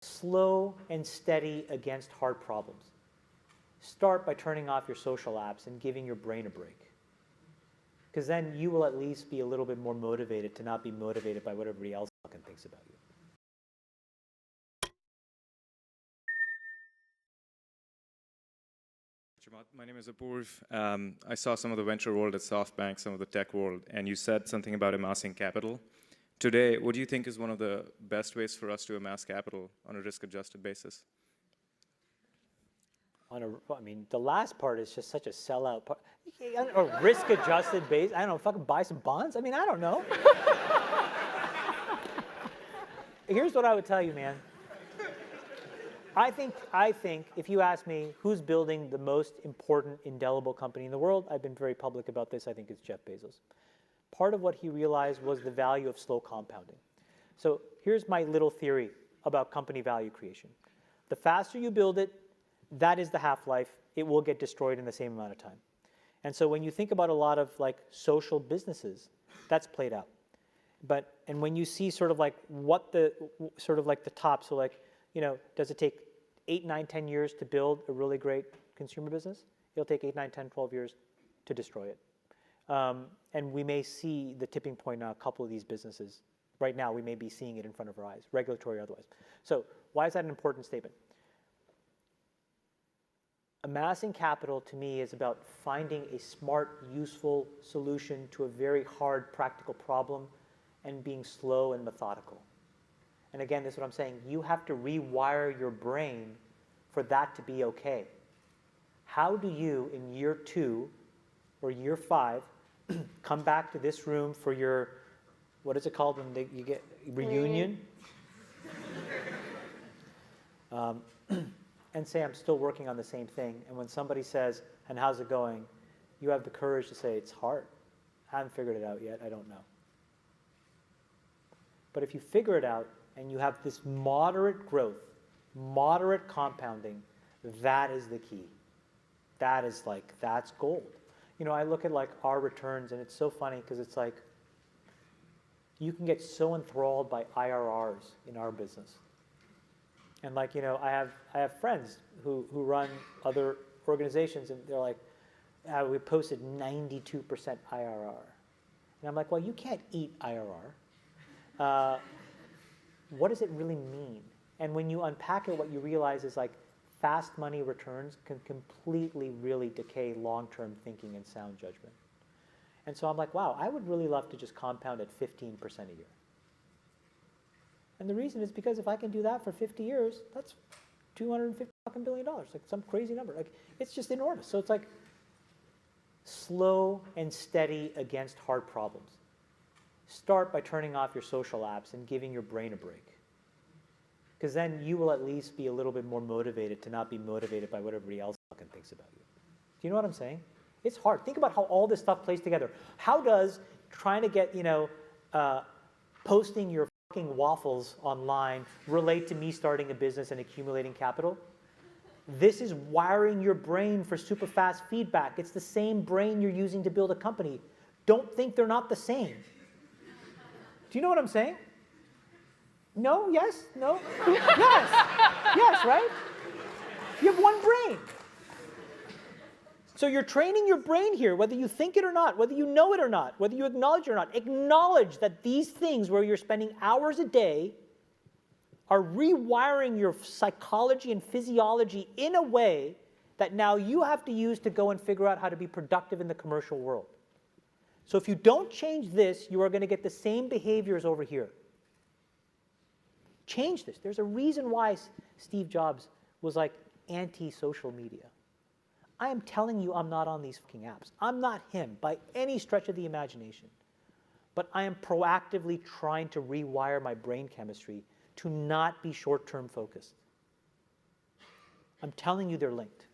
slow and steady against hard problems. Start by turning off your social apps and giving your brain a break. Because then you will at least be a little bit more motivated to not be motivated by what everybody else fucking thinks about you. Chamath, my name is Apurv. I saw some of the venture world at SoftBank, some of the tech world, and you said something about amassing capital. Today, what do you think is one of the best ways for us to amass capital on a risk-adjusted basis? I mean, the last part is just such a sellout part. A risk-adjusted base. I don't know, fucking buy some bonds? I mean, I don't know. Here's what I would tell you, man. I think if you ask me who's building the most important, indelible company in the world, I've been very public about this, I think it's Jeff Bezos. Part of what he realized was the value of slow compounding. So here's my little theory about company value creation. The faster you build it, that is the half-life. It will get destroyed in the same amount of time. And so when you think about a lot of like social businesses, that's played out. And when you see sort of like what the top, so like, you know, does it take 8, 9, 10 years to build a really great consumer business? It'll take 8, 9, 10, 12 years to destroy it. And we may see the tipping point on a couple of these businesses. Right now, we may be seeing it in front of our eyes, regulatory or otherwise. So why is that an important statement? Amassing capital, to me, is about finding a smart, useful solution to a very hard, practical problem and being slow and methodical. And again, this is what I'm saying. You have to rewire your brain for that to be okay. How do you, in year 2 or year 5, come back to this room for your, what is it called when you get reunion? And say, I'm still working on the same thing. And when somebody says, and how's it going? You have the courage to say, it's hard. I haven't figured it out yet. I don't know. But if you figure it out and you have this moderate growth, moderate compounding, that is the key. That is like, that's gold. You know, I look at like our returns and it's so funny because it's like, you can get so enthralled by IRRs in our business. And like, you know, I have friends who run other organizations and they're like, we posted 92% IRR. And I'm like, well, you can't eat IRR. What does it really mean? And when you unpack it, what you realize is like fast money returns can completely really decay long-term thinking and sound judgment. And so I'm like, wow, I would really love to just compound at 15% a year. And the reason is because if I can do that for 50 years, that's $250 billion, like some crazy number. Like, it's just enormous. So it's like slow and steady against hard problems. Start by turning off your social apps and giving your brain a break. Because then you will at least be a little bit more motivated to not be motivated by what everybody else fucking thinks about you. Do you know what I'm saying? It's hard. Think about how all this stuff plays together. How does trying to get, you know, posting your fucking waffles online relate to me starting a business and accumulating capital? This is wiring your brain for super fast feedback. It's the same brain you're using to build a company. Don't think they're not the same. Do you know what I'm saying? No? Yes? No? Yes. Yes, right? You have one brain. So you're training your brain here, whether you think it or not, whether you know it or not, whether you acknowledge it or not. Acknowledge that these things where you're spending hours a day are rewiring your psychology and physiology in a way that now you have to use to go and figure out how to be productive in the commercial world. So if you don't change this, you are going to get the same behaviors over here. Change this. There's a reason why Steve Jobs was like anti-social media. I am telling you I'm not on these fucking apps. I'm not him by any stretch of the imagination. But I am proactively trying to rewire my brain chemistry to not be short-term focused. I'm telling you they're linked.